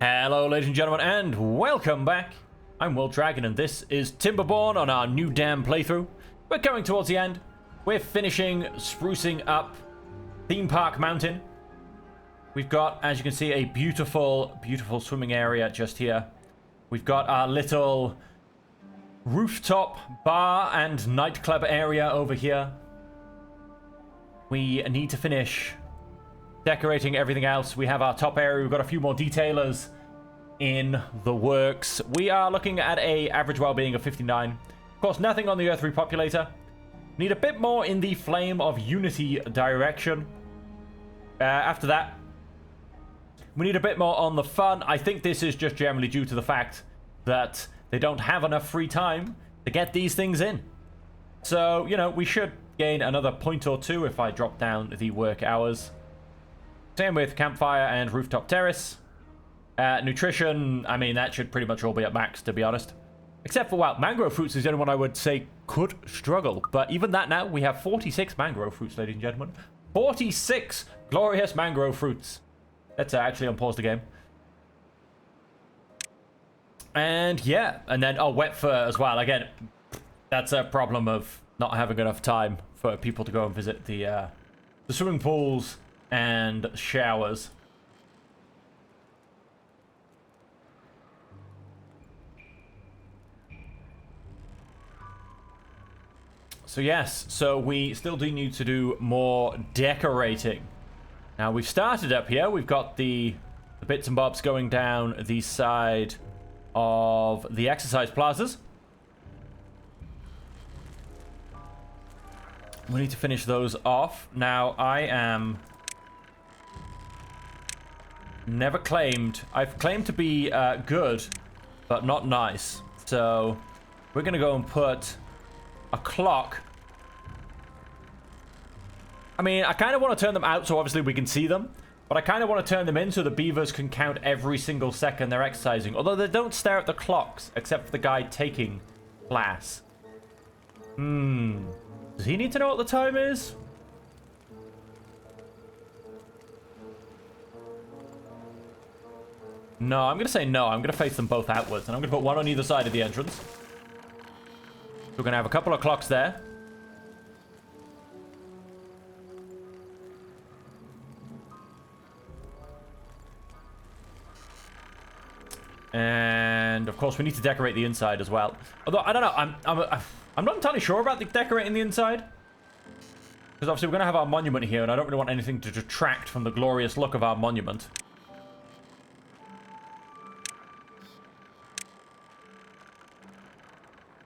Hello ladies and gentlemen and welcome back. I'm World Dragon and this is Timberborn on our new dam playthrough. We're coming towards the end. We're finishing sprucing up Theme Park Mountain. We've got, as you can see, a beautiful, beautiful swimming area just here. We've got our little rooftop bar and nightclub area over here. We need to finish decorating everything else. We have our top area. We've got a few more detailers in the works. We are looking at a average well-being of 59. Of course, nothing on the Earth repopulator. Need a bit more in the Flame of Unity direction. After that, we need a bit more on the fun. I think this is just generally due to the fact that they don't have enough free time to get these things in. So, you know, we should gain another point or two if I drop down the work hours. Same with campfire and rooftop terrace. Nutrition, I mean, that should pretty much all be at max, to be honest. Except for, well, mangrove fruits is the only one I would say could struggle. But even that now, we have 46 mangrove fruits, ladies and gentlemen. 46 glorious mangrove fruits. Let's actually unpause the game. And yeah, and then, oh, wet fur as well. Again, that's a problem of not having enough time for people to go and visit the swimming pools and showers. So yes, so we still do need to do more decorating. Now we've started up here. We've got the bits and bobs going down the side of the exercise plazas. We need to finish those off. Now I am never claimed. I've claimed to be good, but not nice. So we're gonna go and put a clock. I mean, I kind of want to turn them out so obviously we can see them, but I kind of want to turn them in so the beavers can count every single second they're exercising. Although they don't stare at the clocks, except for the guy taking class. Does he need to know what the time is? No, I'm going to say no. I'm going to face them both outwards, and I'm going to put one on either side of the entrance. So we're going to have a couple of clocks there. And of course we need to decorate the inside as well. Although I don't know, I'm not entirely sure about decorating the inside, because obviously we're going to have our monument here, and I don't really want anything to detract from the glorious look of our monument.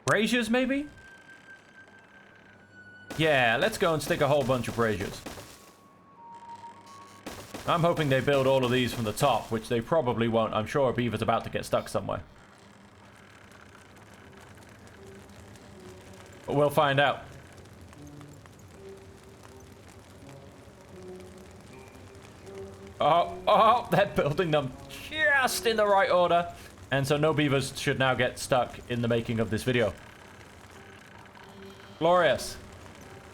Braziers, maybe? Yeah, let's go and stick a whole bunch of braziers. I'm hoping they build all of these from the top, which they probably won't. I'm sure a beaver's about to get stuck somewhere. But we'll find out. Oh, they're building them just in the right order. And so no beavers should now get stuck in the making of this video. Glorious.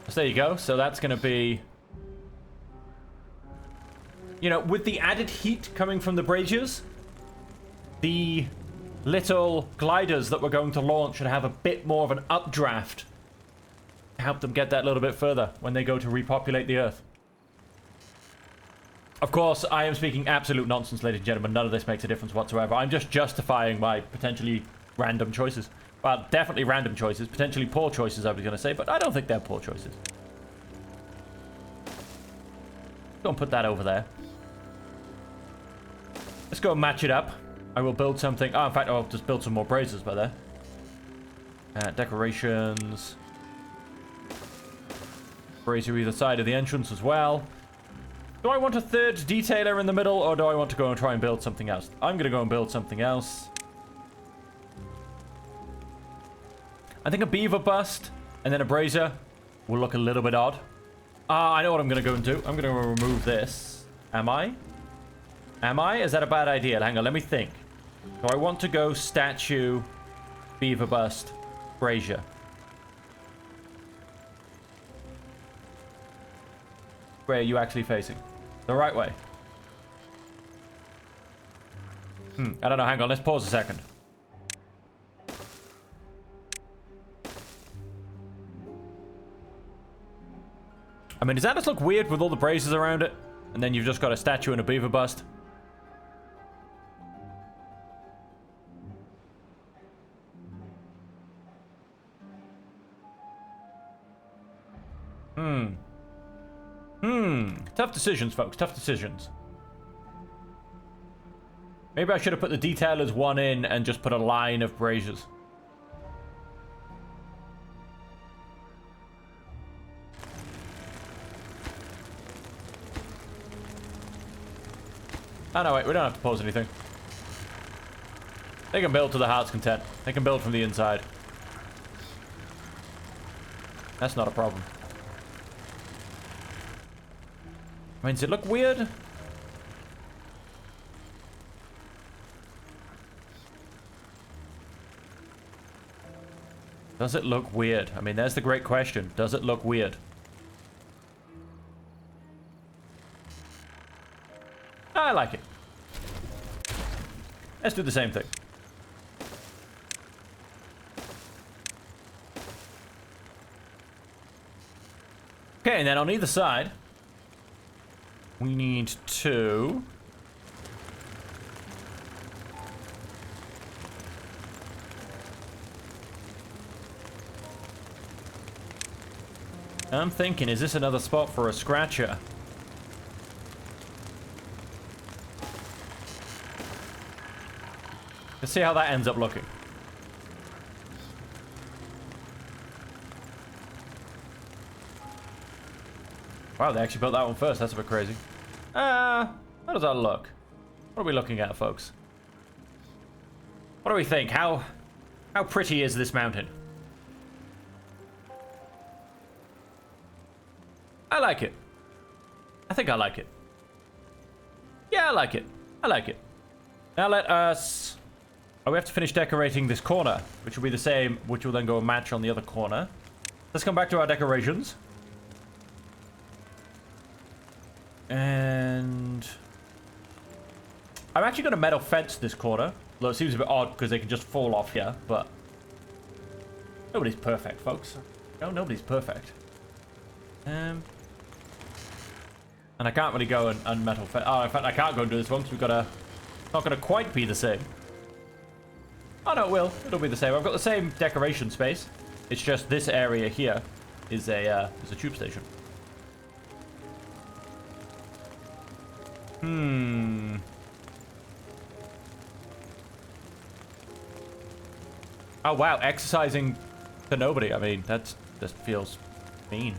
So there you go. So that's going to be... You know, with the added heat coming from the braziers, the little gliders that we're going to launch should have a bit more of an updraft to help them get that little bit further when they go to repopulate the Earth. Of course, I am speaking absolute nonsense, ladies and gentlemen. None of this makes a difference whatsoever. I'm just justifying my potentially random choices. Well, definitely random choices. Potentially poor choices, I was going to say, but I don't think they're poor choices. Go and put that over there. Let's go and match it up. I will build something. Oh, in fact, I'll just build some more braziers by there. Decorations. Brazier either side of the entrance as well. Do I want a third detailer in the middle, or do I want to go and try and build something else? I'm going to go and build something else. I think a beaver bust and then a brazier will look a little bit odd. I know what I'm going to go and do. I'm going to remove this. Am I? Am I? Is that a bad idea? Hang on, let me think. Do I want to go statue, beaver bust, brazier? Where are you actually facing? The right way. I don't know. Hang on. Let's pause a second. I mean, does that just look weird with all the braziers around it? And then you've just got a statue and a beaver bust? Tough decisions, folks. Tough decisions. Maybe I should have put the detailers one in and just put a line of braziers. Oh, no, wait. We don't have to pause anything. They can build to the heart's content. They can build from the inside. That's not a problem. I mean, does it look weird? Does it look weird? I mean, there's the great question. Does it look weird? I like it. Let's do the same thing. Okay, and then on either side, we need to... I'm thinking, is this another spot for a scratcher? Let's see how that ends up looking. Wow, they actually built that one first. That's a bit crazy. How does that look? What are we looking at, folks? What do we think? How pretty is this mountain? I like it. I think I like it. Yeah, I like it. I like it. Now let us... Oh, we have to finish decorating this corner, which will be the same, which will then go a match on the other corner. Let's come back to our decorations. And... I'm actually going to metal fence this corner. Though it seems a bit odd because they can just fall off here, but... Nobody's perfect, folks. No, nobody's perfect. And I can't really go and metal fence... Oh, in fact, I can't go and do this one because we've got a... It's not going to quite be the same. Oh, no, it will. It'll be the same. I've got the same decoration space. It's just this area here is a tube station. Oh, wow. Exercising to nobody. I mean, that feels mean.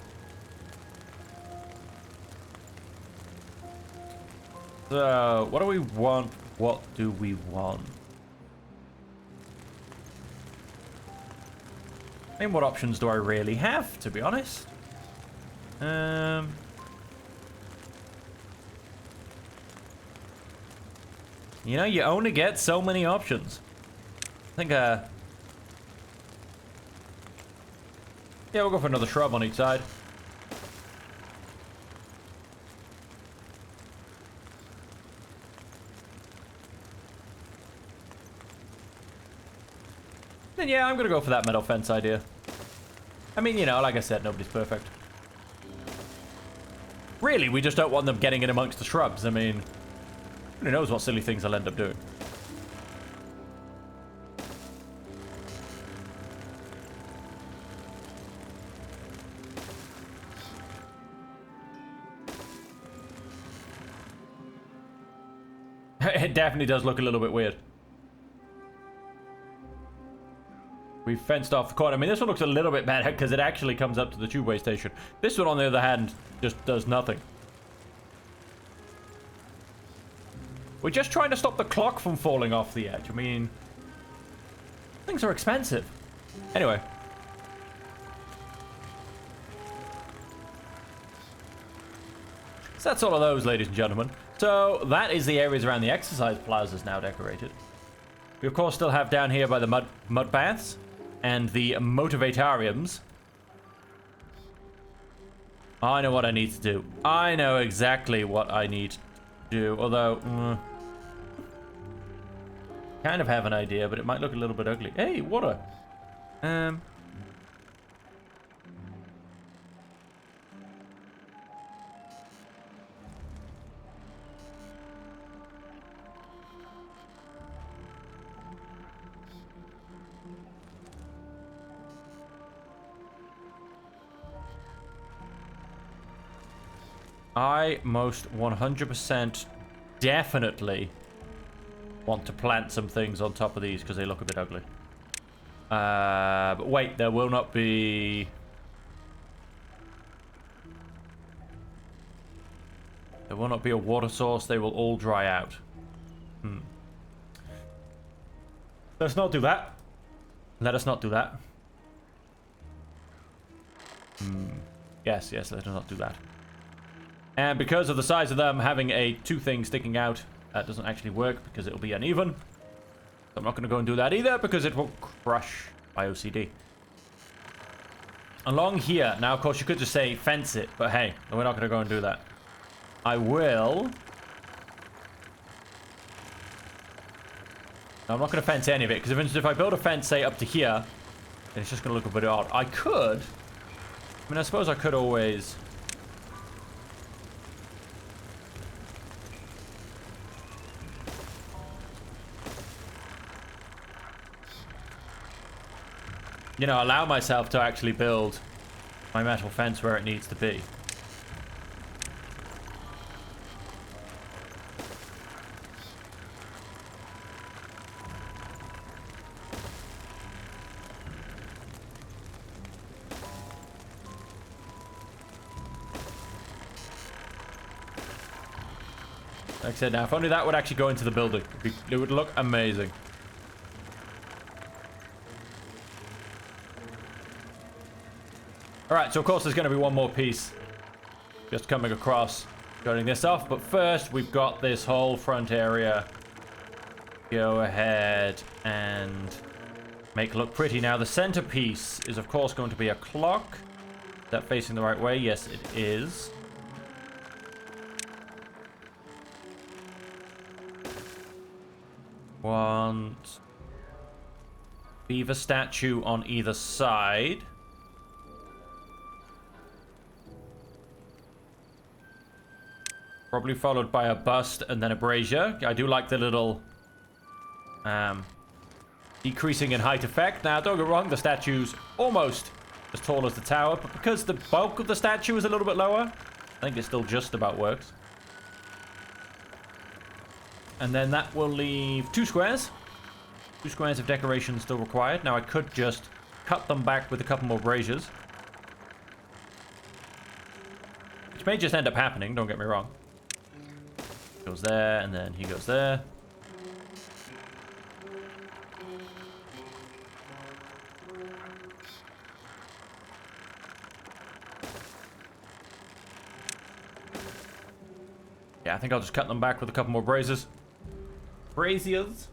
So, what do we want? What do we want? I mean, what options do I really have, to be honest? You know, you only get so many options. I think, yeah, we'll go for another shrub on each side. Then, yeah, I'm gonna go for that metal fence idea. I mean, you know, like I said, nobody's perfect. Really, we just don't want them getting in amongst the shrubs. I mean, who knows what silly things I'll end up doing. It definitely does look a little bit weird. We've fenced off the corner. I mean, this one looks a little bit better because it actually comes up to the tubeway station. This one, on the other hand, just does nothing. We're just trying to stop the clock from falling off the edge. I mean, things are expensive. Anyway. So that's all of those, ladies and gentlemen. So that is the areas around the exercise plazas now decorated. We, of course, still have down here by the mud baths and the motivatariums. I know what I need to do. I know exactly what I need to do, although... Kind of have an idea, but it might look a little bit ugly. Hey, water. I most 100% definitely want to plant some things on top of these because they look a bit ugly. But wait, there will not be... There will not be a water source. They will all dry out. Let's not do that. Let us not do that. Yes, let us not do that. And because of the size of them, having two things sticking out, that doesn't actually work because it'll be uneven. So I'm not going to go and do that either because it will crush my OCD. Along here, now of course you could just say fence it, but hey, we're not going to go and do that. I will... No, I'm not going to fence any of it because if I build a fence, say up to here, then it's just going to look a bit odd. I could... I mean, I suppose I could always... You know, allow myself to actually build my metal fence where it needs to be. Like I said, now if only that would actually go into the building, it would look amazing. Alright, so of course there's going to be one more piece just coming across, cutting this off. But first, we've got this whole front area. Go ahead and make it look pretty. Now, the centerpiece is, of course, going to be a clock. Is that facing the right way? Yes, it is. Want beaver statue on either side. Probably followed by a bust and then a brazier. I do like the little decreasing in height effect. Now, don't get wrong, the statue's almost as tall as the tower, but because the bulk of the statue is a little bit lower, I think it still just about works. And then that will leave 2 squares. 2 squares of decoration still required. Now, I could just cut them back with a couple more braziers, which may just end up happening, don't get me wrong. Goes there, and then he goes there. Yeah, I think I'll just cut them back with a couple more braziers. Braziers.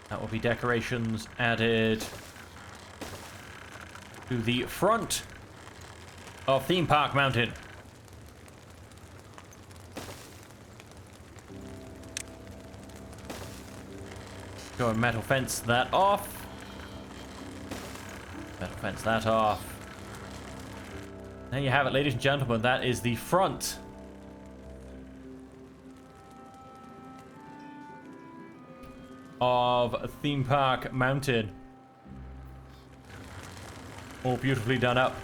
That will be decorations added to the front of Theme Park Mountain. Go and metal fence that off. Metal fence that off. There you have it, ladies and gentlemen. That is the front of Theme Park Mountain. All beautifully done up.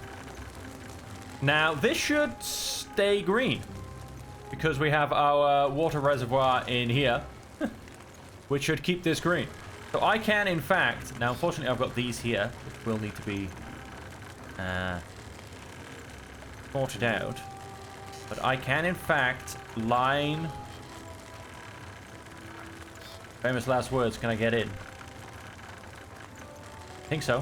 Now, this should stay green because we have our water reservoir in here, which should keep this green. So I can, in fact... Now, unfortunately, I've got these here, which will need to be sorted out. But I can, in fact, line... Famous last words, can I get in? I think so.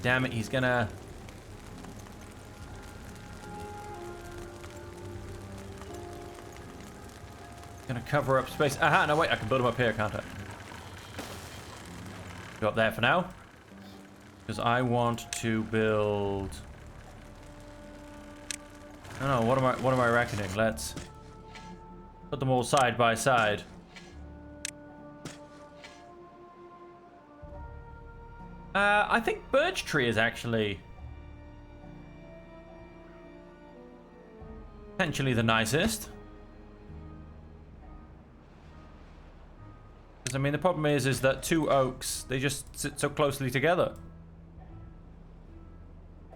Damn it, he's gonna... Gonna cover up space. Aha, no wait, I can build them up here, can't I? Go up there for now. Because I want to build... I don't know, what am I reckoning? Let's put them all side by side. I think birch tree is actually potentially the nicest. Because I mean, the problem is that two oaks, they just sit so closely together.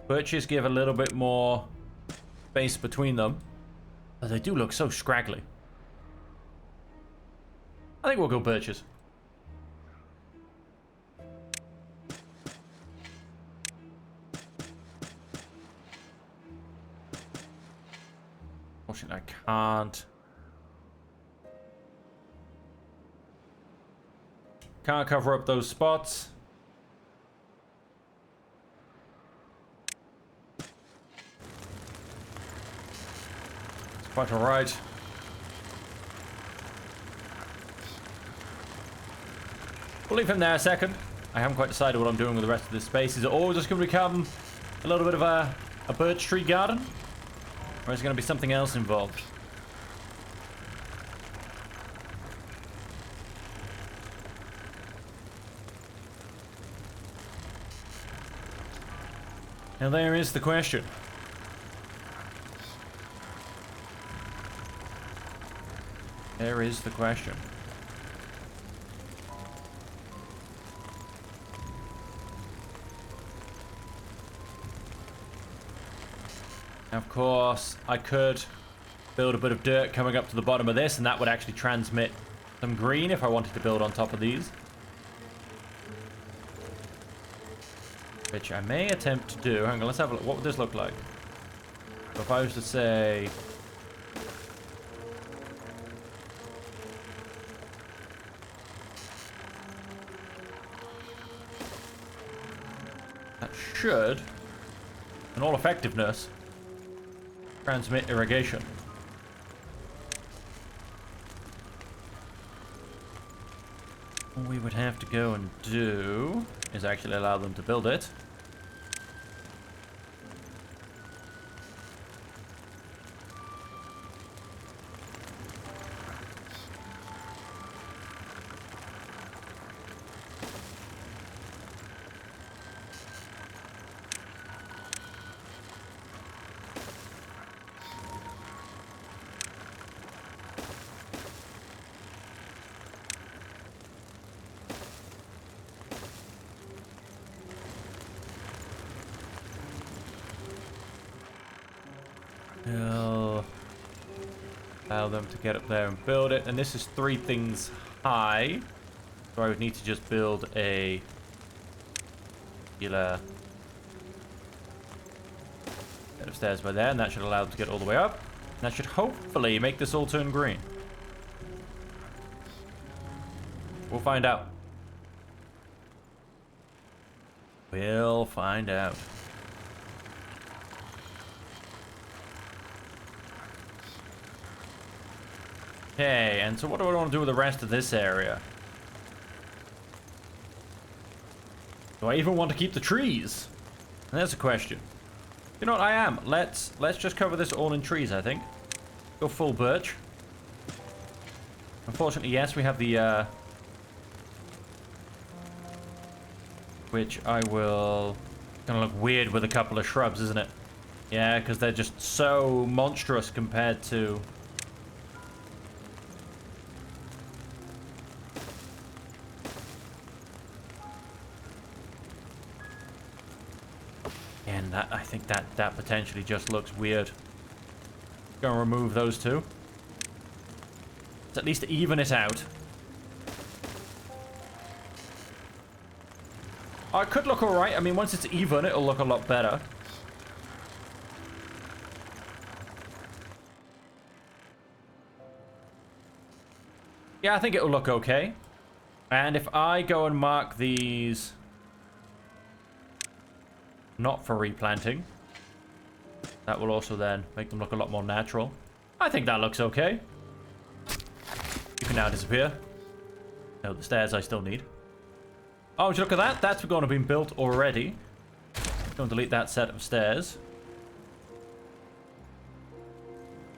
Birches give a little bit more space between them, but they do look so scraggly. I think we'll go birches. Unfortunately, I can't cover up those spots. It's quite alright. We'll leave him there a second. I haven't quite decided what I'm doing with the rest of this space. Is it all just going to become a little bit of a birch tree garden? Or is there going to be something else involved? Now there is the question. There is the question. Of course, I could build a bit of dirt coming up to the bottom of this, and that would actually transmit some green if I wanted to build on top of these. Which I may attempt to do. Hang on, let's have a look. What would this look like? So if I was to say... that should, in all effectiveness, transmit irrigation. All we would have to go and do is actually allow them to build it. We'll allow them to get up there and build it. And this is 3 things high. So I would need to just build a regular set of stairs by there. And that should allow them to get all the way up. And that should hopefully make this all turn green. We'll find out. We'll find out. Okay, and so what do I want to do with the rest of this area? Do I even want to keep the trees? And there's a question. You know what, I am. Let's just cover this all in trees, I think. Go full birch. Unfortunately, yes, we have the, which I will... Gonna look weird with a couple of shrubs, isn't it? Yeah, because they're just so monstrous compared to... And that, I think that potentially just looks weird. Gonna remove those two. Let's at least even it out. Oh, it could look alright. I mean, once it's even, it'll look a lot better. Yeah, I think it'll look okay. And if I go and mark these... not for replanting, that will also then make them look a lot more natural. I think that looks okay. coffee now disappear? No, the stairs I still need. Oh, would you look at that? That's going to be built already. Don't delete that set of stairs.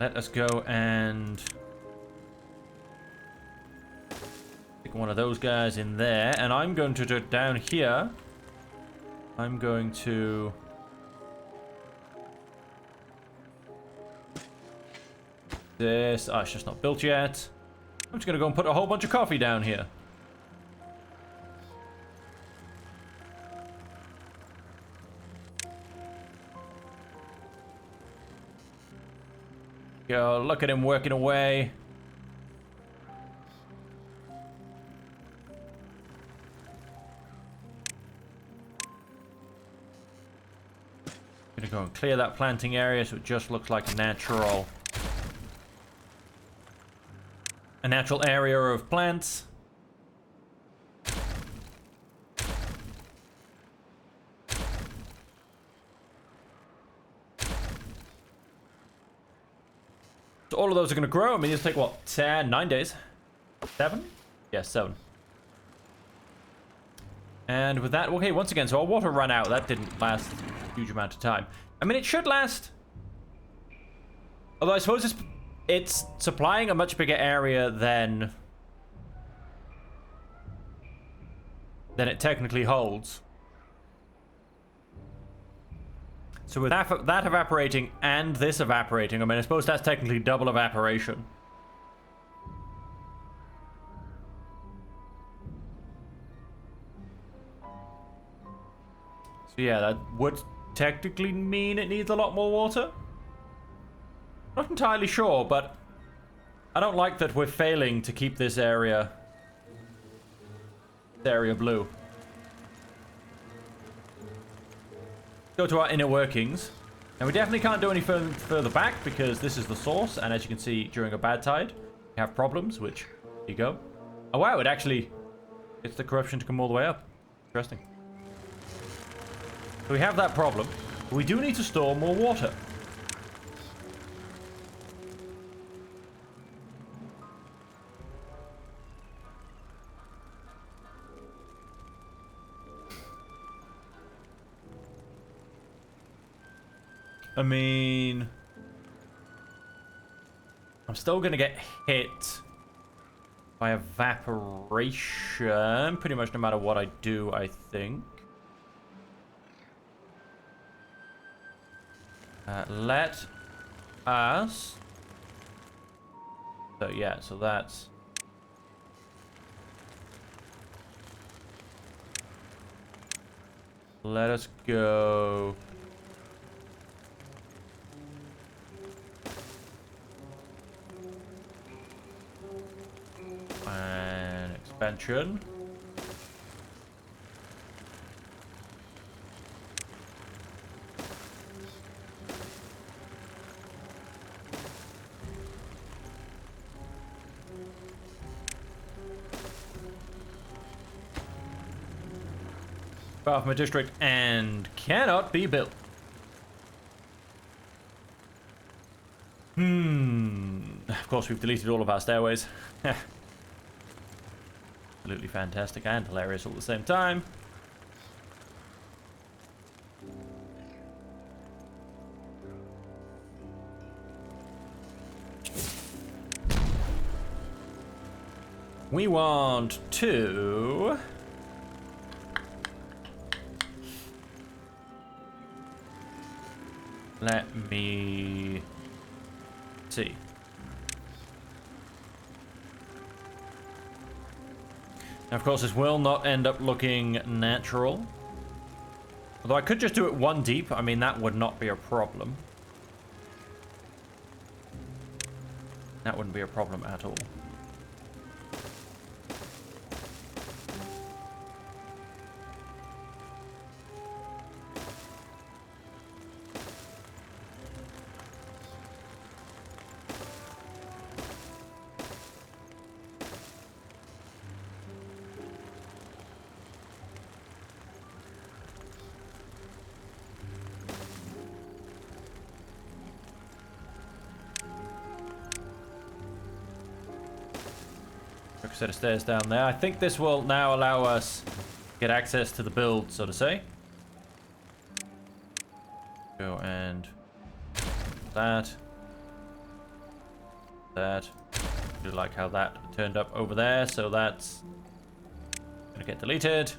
Let us go and stick one of those guys in there. And I'm going to do down here. I'm going to... this. Oh, it's just not built yet. I'm just going to go and put a whole bunch of coffee down here. Go, look at him working away. Gonna go and clear that planting area so it just looks like a natural area of plants. So all of those are going to grow. I mean, it'll take, what, 9 days? 7? Yes, 7. And with that, okay, once again, so our water ran out. That didn't last a huge amount of time. I mean, it should last. Although I suppose it's supplying a much bigger area than it technically holds. So with that evaporating and this evaporating, I mean, I suppose that's technically double evaporation. So yeah, that would technically mean it needs a lot more water. Not entirely sure, but I don't like that we're failing to keep this area blue. Go to our inner workings. And we definitely can't do any further back because this is the source. And as you can see, during a bad tide, we have problems, which, there you go. Oh wow, it actually gets the corruption to come all the way up. Interesting. So we have that problem. But we do need to store more water. I mean, I'm still going to get hit by evaporation pretty much no matter what I do, I think. Let us... so yeah, so that's... let us go... and expansion. Far from a district and cannot be built. Of course, we've deleted all of our stairways. Absolutely fantastic and hilarious all at the same time. We want to... let me see. Now, of course, this will not end up looking natural. Although I could just do it 1 deep. I mean, that would not be a problem. That wouldn't be a problem at all. set of stairs down there. I think this will now allow us to get access to the build, so to say. Go and that. That. I do like how that turned up over there, so that's gonna get deleted.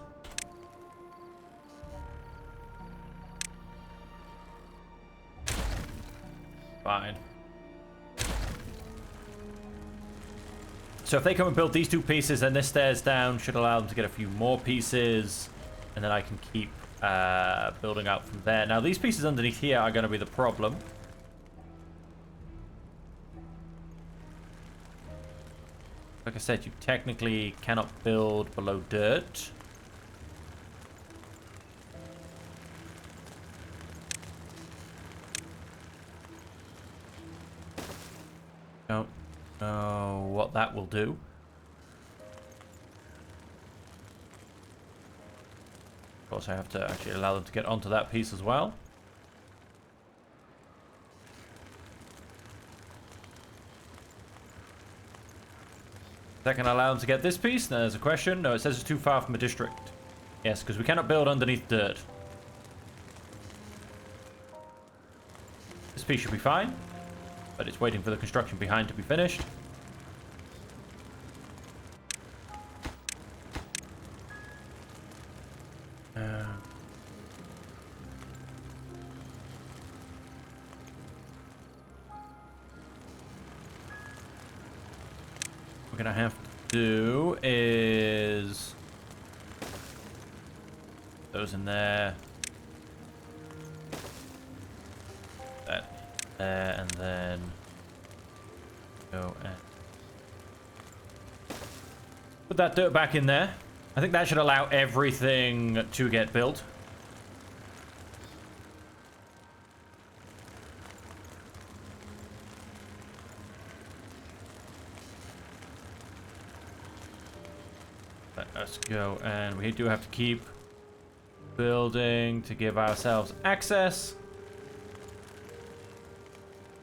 Fine. So if they come and build these two pieces, then this stairs down should allow them to get a few more pieces, and then I can keep building out from there. Now these pieces underneath here are going to be the problem. Like I said, you technically cannot build below dirt. Don't know what that will do. Of course, I have to actually allow them to get onto that piece as well. That can allow them to get this piece. Now there's a question. No, it says it's too far from a district. Yes, because we cannot build underneath dirt. This piece should be fine, but it's waiting for the construction behind to be finished. What we're gonna have to do is those in there, that there, and then go and put that dirt back in there. I think that should allow everything to get built. Let us go, and we do have to keep building to give ourselves access.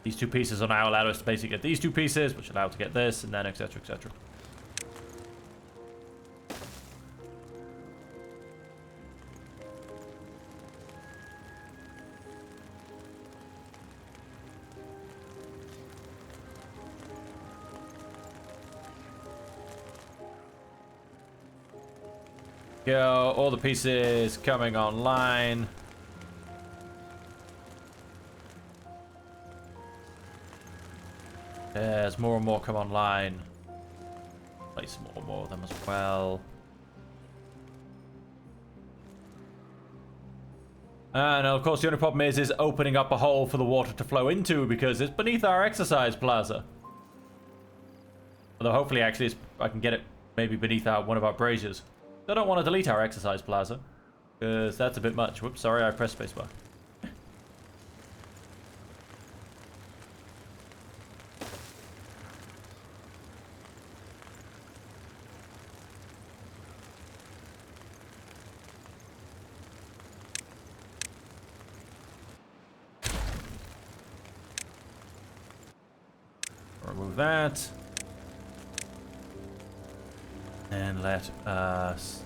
These two pieces will now allow us to basically get these two pieces, which allow us to get this, and then etc, etc. Go, all the pieces coming online. There's more and more come online. Place more and more of them as well. And of course the only problem is opening up a hole for the water to flow into, because it's beneath our exercise plaza. Although hopefully actually I can get it maybe beneath one of our braziers. I don't want to delete our exercise plaza, because that's a bit much. Whoops, sorry, I pressed spacebar. Remove that. And let us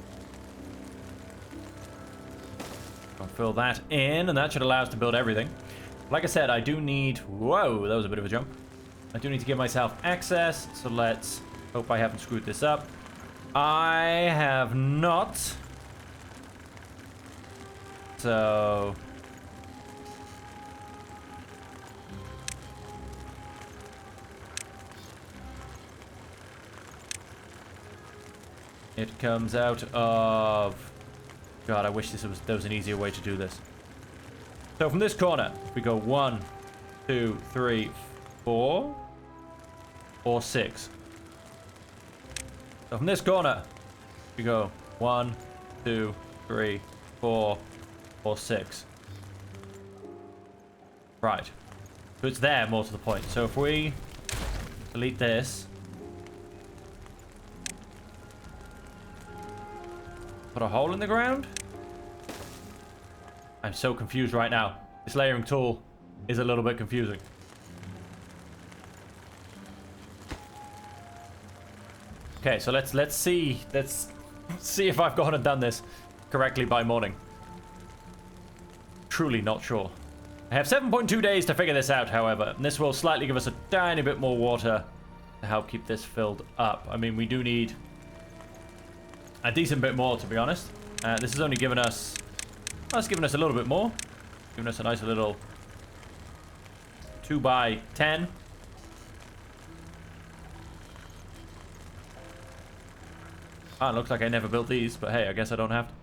fill that in, and that should allow us to build everything. Like I said, I do need... Whoa, that was a bit of a jump. I do need to give myself access, so let's hope I haven't screwed this up. I have not. So... it comes out of... God, I wish there was an easier way to do this. So from this corner, we go 1, 2, 3, 4, or 6. So from this corner, we go 1, 2, 3, 4, or 6. Right. So it's there, more to the point. So if we delete this, put a hole in the ground? I'm so confused right now. This layering tool is a little bit confusing. Okay, so let's see if I've gone and done this correctly by morning. Truly not sure. I have 7.2 days to figure this out, however, and this will slightly give us a tiny bit more water to help keep this filled up. I mean, we do need a decent bit more, to be honest. This has only given us... Oh, it's given us a little bit more. Given us a nice little 2x10. Ah, it looks like I never built these, but hey, I guess I don't have to.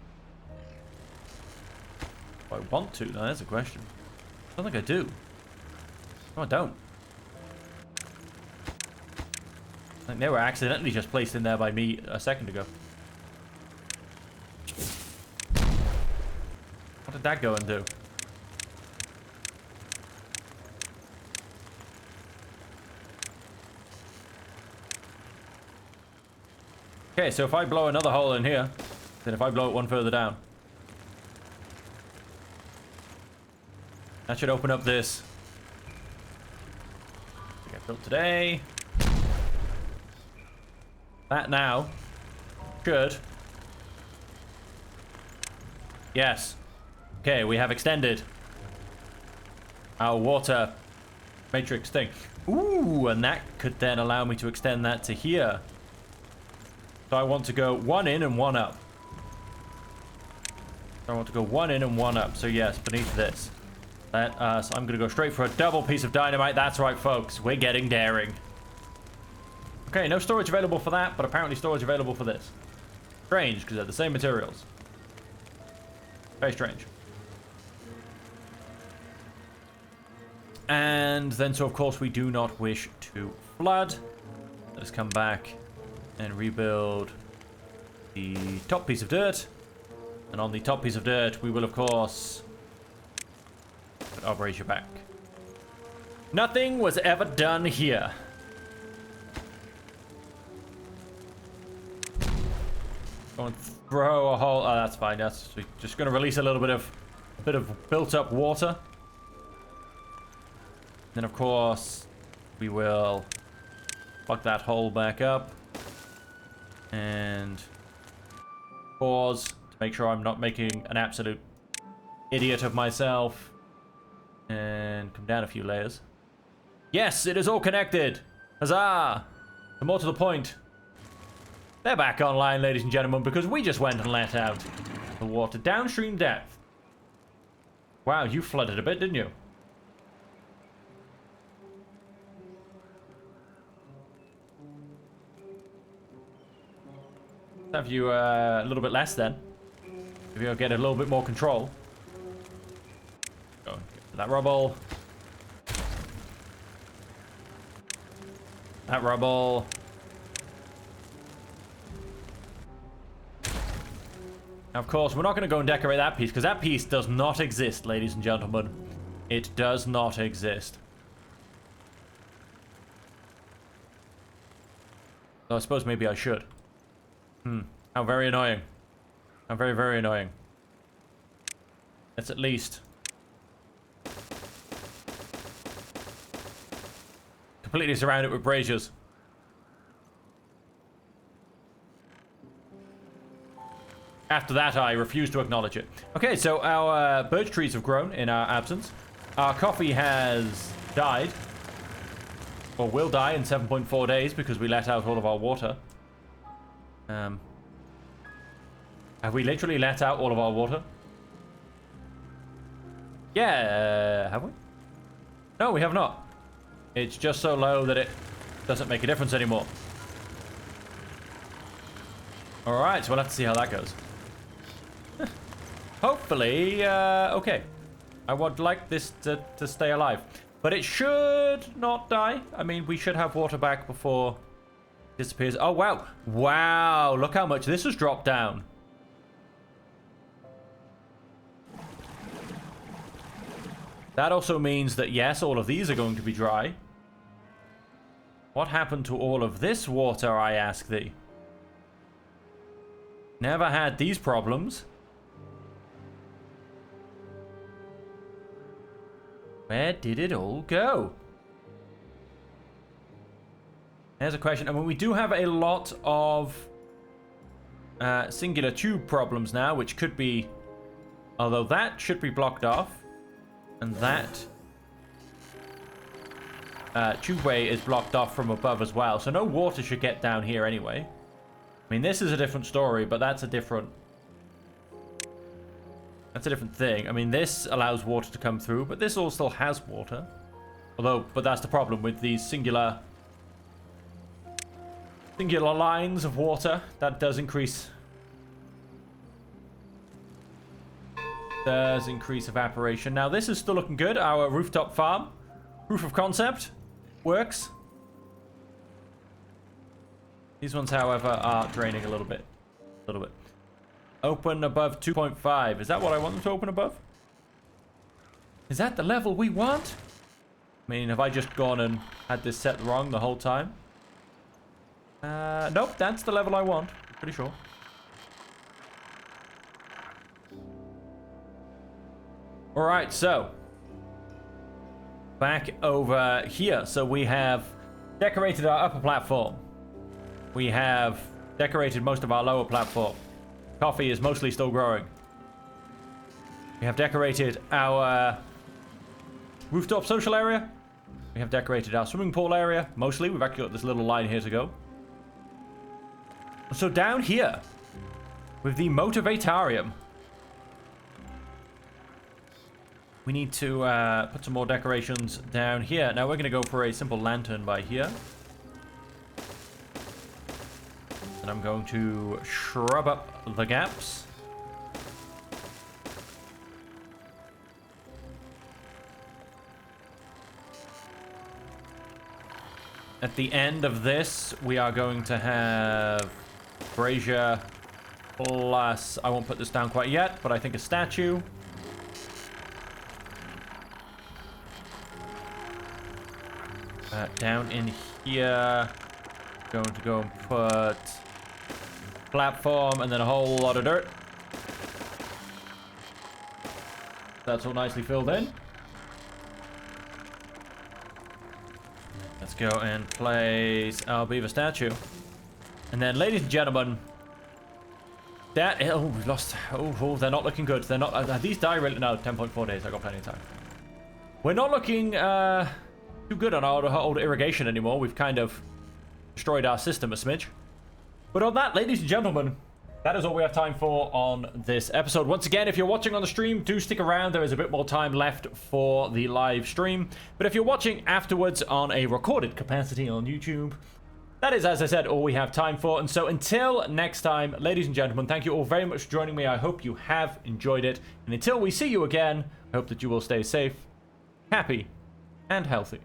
Do I want to? No, that's a question. I don't think I do. No, I don't. I think they were accidentally just placed in there by me a second ago. What did that go and do? Okay, so if I blow another hole in here, then if I blow it one further down, that should open up this. Get built today. That now should. Yes. Okay, we have extended our water matrix thing. Ooh, and that could then allow me to extend that to here. So I want to go one in and one up. So I want to go one in and one up. So yes, beneath this. So I'm going to go straight for a double piece of dynamite. That's right, folks. We're getting daring. Okay, no storage available for that, but apparently storage available for this. Strange, because they're the same materials. Very strange. And then, so of course, we do not wish to flood. Let us come back and rebuild the top piece of dirt. And on the top piece of dirt, we will, of course, put our brazier back. Nothing was ever done here. Go and throw a hole. Oh, that's fine. That's just going to release a little bit of built-up water. Then, of course, we will plug that hole back up. And pause to make sure I'm not making an absolute idiot of myself. And come down a few layers. Yes, it is all connected. Huzzah! And more to the point, they're back online, ladies and gentlemen, because we just went and let out the water downstream depth. Wow, you flooded a bit, didn't you? Have you a little bit less then? If you'll get a little bit more control. Go and get that rubble. That rubble. Now, of course, we're not going to go and decorate that piece, because that piece does not exist, ladies and gentlemen. It does not exist. So I suppose maybe I should. How very annoying. How very, very annoying. Let's at least completely surround it with braziers. After that, I refuse to acknowledge it. Okay, so our birch trees have grown in our absence. Our coffee has died. Or will die in 7.4 days because we let out all of our water. Have we literally let out all of our water? Yeah, have we? No, we have not. It's just so low that it doesn't make a difference anymore. Alright, so we'll have to see how that goes. Hopefully, okay. I would like this to stay alive. But it should not die. I mean, we should have water back before it disappears. Oh, wow. Wow, look how much this has dropped down. That also means that, yes, all of these are going to be dry. What happened to all of this water, I ask thee? Never had these problems. Where did it all go? There's a question. I mean, we do have a lot of singular tube problems now, which could be... Although that should be blocked off. And that tubeway is blocked off from above as well. So no water should get down here anyway. I mean, this is a different story, but that's a different... That's a different thing. I mean, this allows water to come through, but this all still has water. Although, but that's the problem with these singular lines of water. That does increase evaporation. Now, this is still looking good. Our rooftop farm, proof of concept, works. These ones, however, are draining a little bit. Open above 2.5. Is that what I want them to open above? Is that the level we want? I mean, have I just gone and had this set wrong the whole time? Nope, that's the level I want. Pretty sure. Alright, so. Back over here. So we have decorated our upper platform. We have decorated most of our lower platform. Coffee is mostly still growing. We have decorated our rooftop social area. We have decorated our swimming pool area. Mostly. We've actually got this little line here to go. So down here, with the motivatarium, we need to put some more decorations down here. Now we're going to go for a simple lantern by here. And I'm going to shrub up the gaps. At the end of this, we are going to have brazier plus... I won't put this down quite yet, but I think a statue. Down in here, going to go and put platform and then a whole lot of dirt. That's all nicely filled in. Let's go and place our beaver statue. And then, ladies and gentlemen, that... Oh, we've lost... Oh, they're not looking good. They're not... Are these die really? No, 10.4 days. I got plenty of time. We're not looking too good on our old irrigation anymore. We've kind of destroyed our system a smidge. But on that, ladies and gentlemen, that is all we have time for on this episode. Once again, if you're watching on the stream, do stick around. There is a bit more time left for the live stream. But if you're watching afterwards on a recorded capacity on YouTube, that is, as I said, all we have time for. And so until next time, ladies and gentlemen, thank you all very much for joining me. I hope you have enjoyed it. And until we see you again, I hope that you will stay safe, happy, and healthy.